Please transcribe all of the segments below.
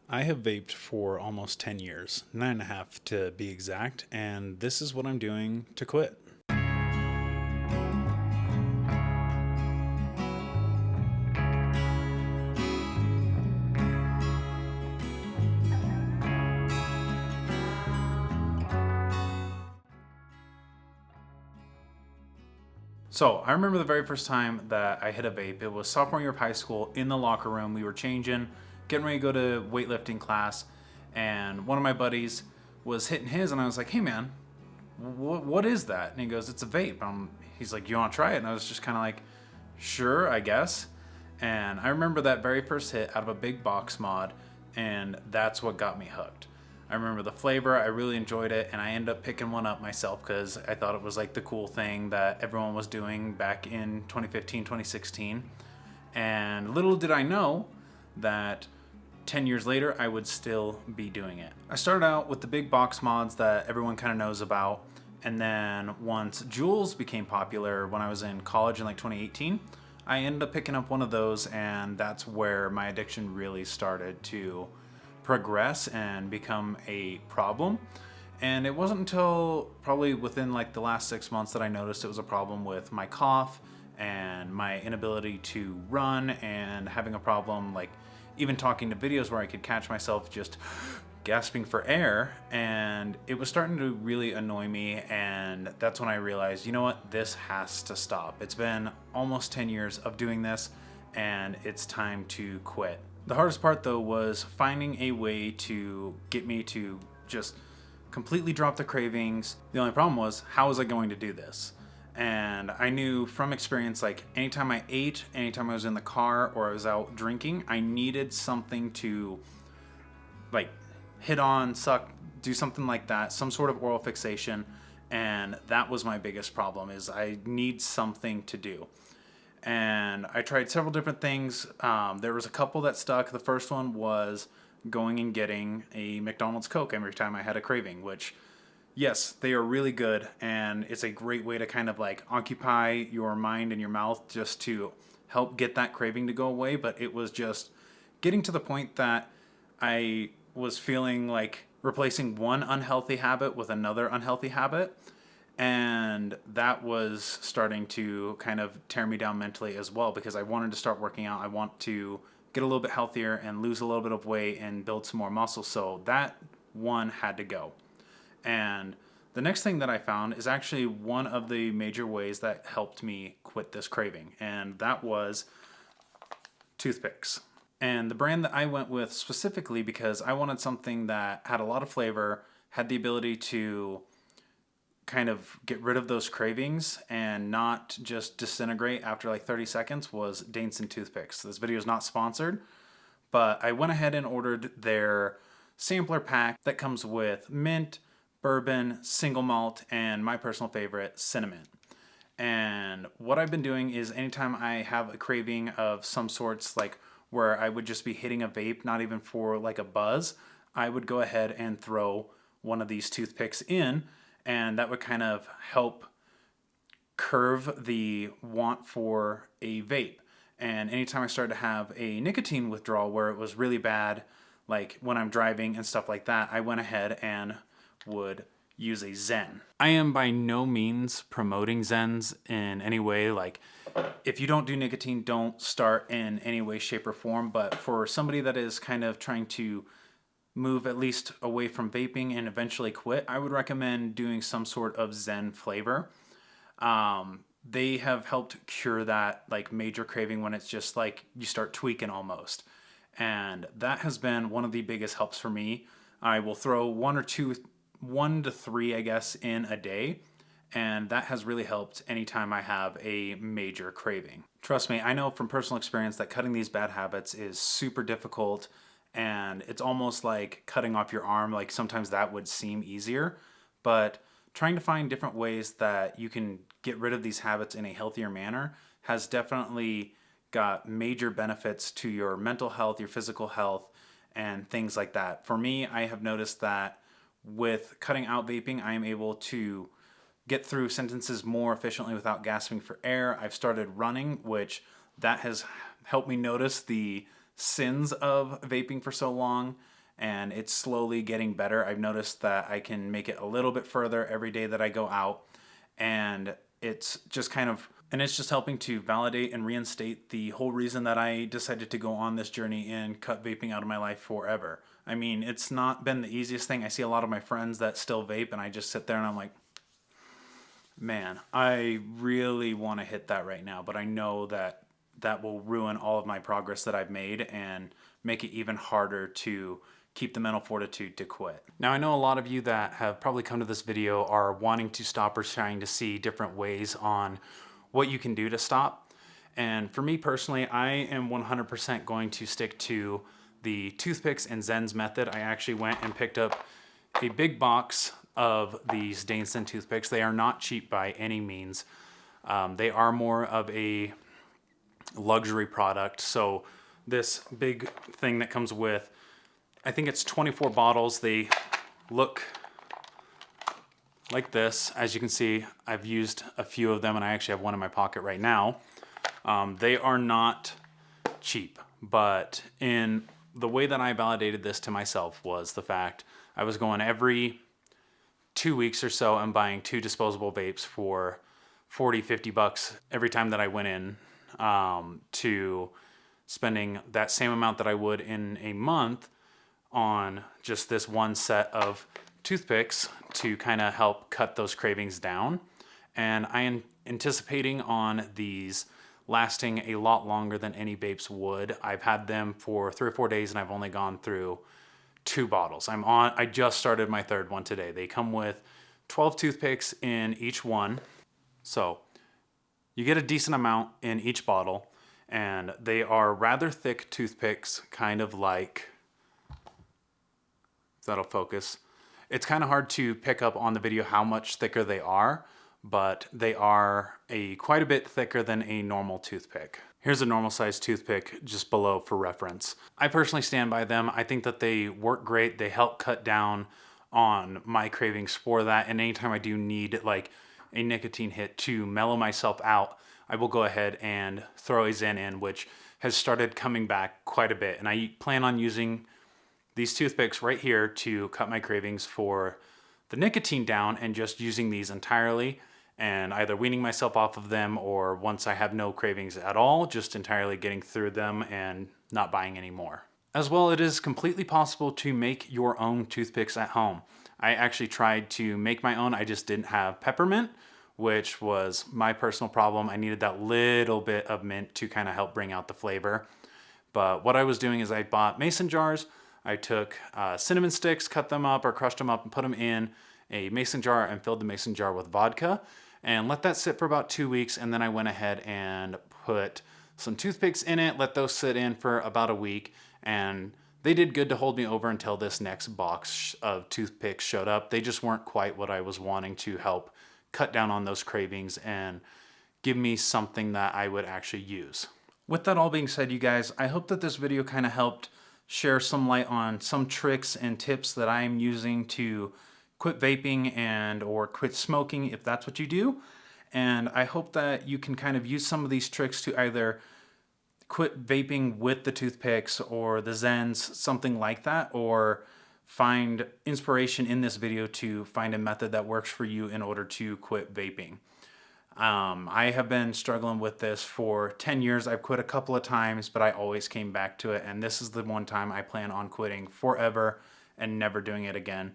I have vaped for almost 10 years, 9.5 to be exact, and this is what I'm doing to quit. So I remember the very first time that I hit a vape. It was sophomore year of high school in the locker room. We were changing, getting ready to go to weightlifting class, and one of my buddies was hitting his, and I was like, "Hey man, what is that?" And he goes, "It's a vape." He's like, "You want to try it?" And I was just kind of like, "Sure, I guess." And I remember that very first hit out of a big box mod, and that's what got me hooked. I remember the flavor, I really enjoyed it, and I ended up picking one up myself because I thought it was like the cool thing that everyone was doing back in 2015, 2016. And little did I know that 10 years later, I would still be doing it. I started out with the big box mods that everyone kind of knows about. And then once Juuls became popular when I was in college in like 2018, I ended up picking up one of those, and that's where my addiction really started to progress and become a problem. And it wasn't until probably within like the last 6 months that I noticed it was a problem with my cough and my inability to run, and having a problem like even talking to videos where I could catch myself just gasping for air, and it was starting to really annoy me. And that's when I realized, you know what, this has to stop. It's been almost 10 years of doing this, and it's time to quit. The hardest part though was finding a way to get me to just completely drop the cravings. The only problem was, how was I going to do this? And I knew from experience, like anytime I ate, anytime I was in the car or I was out drinking, I needed something to like hit on, suck, do something like that, some sort of oral fixation. And that was my biggest problem, is I need something to do. And I tried several different things. There was a couple that stuck. The first one was going and getting a McDonald's Coke every time I had a craving, which, yes, they are really good, and it's a great way to kind of like occupy your mind and your mouth just to help get that craving to go away. But it was just getting to the point that I was feeling like replacing one unhealthy habit with another unhealthy habit. And that was starting to kind of tear me down mentally as well, because I wanted to start working out. I want to get a little bit healthier and lose a little bit of weight and build some more muscle. So that one had to go. And the next thing that I found is actually one of the major ways that helped me quit this craving, and that was toothpicks. And the brand that I went with specifically because I wanted something that had a lot of flavor, had the ability to kind of get rid of those cravings and not just disintegrate after like 30 seconds, was Daneson toothpicks. This video is not sponsored, but I went ahead and ordered their sampler pack that comes with mint, bourbon, single malt, and my personal favorite, cinnamon. And what I've been doing is anytime I have a craving of some sorts, like where I would just be hitting a vape, not even for like a buzz, I would go ahead and throw one of these toothpicks in, and that would kind of help curve the want for a vape. And anytime I started to have a nicotine withdrawal where it was really bad, like when I'm driving and stuff like that, I went ahead and would use a Zen. I am by no means promoting Zens in any way. Like, if you don't do nicotine, don't start in any way, shape, or form. But for somebody that is kind of trying to move at least away from vaping and eventually quit, I would recommend doing some sort of Zen flavor. They have helped cure that like major craving when it's just like you start tweaking almost. And that has been one of the biggest helps for me. I will throw one to three, I guess, in a day. And that has really helped anytime I have a major craving. Trust me, I know from personal experience that cutting these bad habits is super difficult, and it's almost like cutting off your arm. Like sometimes that would seem easier, but trying to find different ways that you can get rid of these habits in a healthier manner has definitely got major benefits to your mental health, your physical health, and things like that. For me, I have noticed that with cutting out vaping, I am able to get through sentences more efficiently without gasping for air. I've started running, which that has helped me notice the sins of vaping for so long, and it's slowly getting better. I've noticed that I can make it a little bit further every day that I go out, and it's just helping to validate and reinstate the whole reason that I decided to go on this journey and cut vaping out of my life forever. I mean, it's not been the easiest thing. I see a lot of my friends that still vape, and I just sit there and I'm like, man, I really want to hit that right now, but I know that that will ruin all of my progress that I've made and make it even harder to keep the mental fortitude to quit. Now, I know a lot of you that have probably come to this video are wanting to stop or trying to see different ways on what you can do to stop. And for me personally, I am 100% going to stick to the toothpicks and Zens method. I actually went and picked up a big box of these Danson toothpicks. They are not cheap by any means. They are more of a luxury product. So this big thing that comes with, I think it's 24 bottles. They look like this. As you can see, I've used a few of them, and I actually have one in my pocket right now. They are not cheap, but in the way that I validated this to myself was the fact I was going every 2 weeks or so and buying 2 disposable vapes for 40, 50 bucks every time that I went in, to spending that same amount that I would in a month on just this one set of toothpicks to kind of help cut those cravings down. And I am anticipating on these lasting a lot longer than any vapes would. I've had them for 3 or 4 days and I've only gone through 2 bottles. I just started my 3rd one today. They come with 12 toothpicks in each one. So you get a decent amount in each bottle, and they are rather thick toothpicks, kind of like, if that'll focus. It's kind of hard to pick up on the video how much thicker they are, but they are quite a bit thicker than a normal toothpick. Here's a normal size toothpick just below for reference. I personally stand by them. I think that they work great. They help cut down on my cravings for that. And anytime I do need like a nicotine hit to mellow myself out, I will go ahead and throw a Zen in, which has started coming back quite a bit. And I plan on using these toothpicks right here to cut my cravings for the nicotine down, and just using these entirely and either weaning myself off of them, or once I have no cravings at all, just entirely getting through them and not buying any more. As well, it is completely possible to make your own toothpicks at home. I actually tried to make my own. I just didn't have peppermint, which was my personal problem. I needed that little bit of mint to kind of help bring out the flavor. But what I was doing is I bought mason jars. I took cinnamon sticks, cut them up or crushed them up and put them in a mason jar and filled the mason jar with vodka and let that sit for about 2 weeks. And then I went ahead and put some toothpicks in it, let those sit in for about a week. And they did good to hold me over until this next box of toothpicks showed up. They just weren't quite what I was wanting to help cut down on those cravings and give me something that I would actually use. With that all being said, you guys, I hope that this video kind of helped share some light on some tricks and tips that I'm using to quit vaping and or quit smoking, if that's what you do. And I hope that you can kind of use some of these tricks to either quit vaping with the toothpicks or the Zens, something like that, or find inspiration in this video to find a method that works for you in order to quit vaping. I have been struggling with this for 10 years. I've quit a couple of times, but I always came back to it. And this is the one time I plan on quitting forever and never doing it again,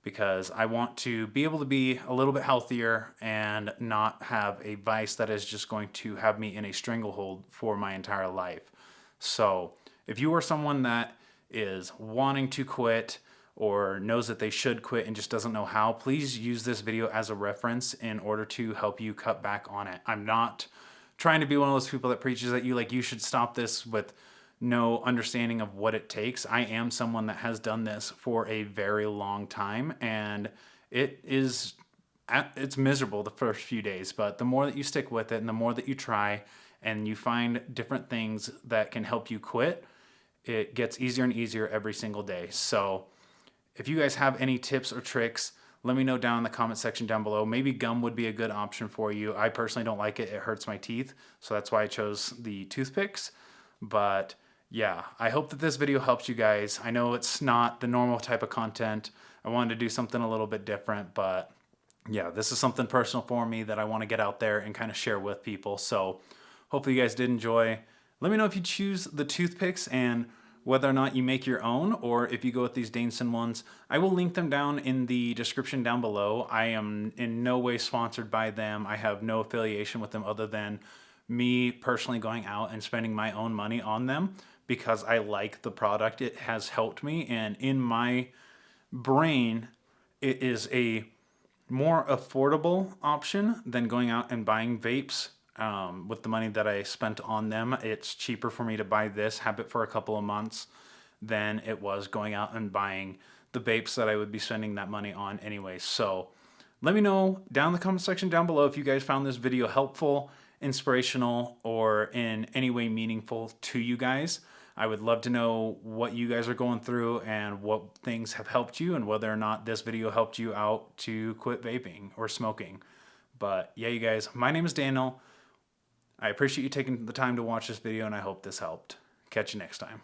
because I want to be able to be a little bit healthier and not have a vice that is just going to have me in a stranglehold for my entire life. So if you are someone that is wanting to quit or knows that they should quit and just doesn't know how, please use this video as a reference in order to help you cut back on it. I'm not trying to be one of those people that preaches at you like you should stop this with no understanding of what it takes. I am someone that has done this for a very long time, and it's miserable the first few days, but the more that you stick with it and the more that you try and you find different things that can help you quit, it gets easier and easier every single day. So if you guys have any tips or tricks, let me know down in the comment section down below. Maybe gum would be a good option for you. I personally don't like it. It hurts my teeth. So that's why I chose the toothpicks. But Yeah, I hope that this video helps you guys. I know it's not the normal type of content. I wanted to do something a little bit different, but yeah, this is something personal for me that I want to get out there and kind of share with people. So hopefully you guys did enjoy. Let me know if you choose the toothpicks and whether or not you make your own, or if you go with these Daneson ones. I will link them down in the description down below. I am in no way sponsored by them. I have no affiliation with them other than me personally going out and spending my own money on them because I like the product. It has helped me, and in my brain, it is a more affordable option than going out and buying vapes. With the money that I spent on them, it's cheaper for me to buy this, have it for a couple of months, than it was going out and buying the vapes that I would be spending that money on anyway. So let me know down in the comment section down below if you guys found this video helpful, inspirational, or in any way meaningful to you guys. I would love to know what you guys are going through and what things have helped you and whether or not this video helped you out to quit vaping or smoking. But yeah, you guys, my name is Daniel. I appreciate you taking the time to watch this video, and I hope this helped. Catch you next time.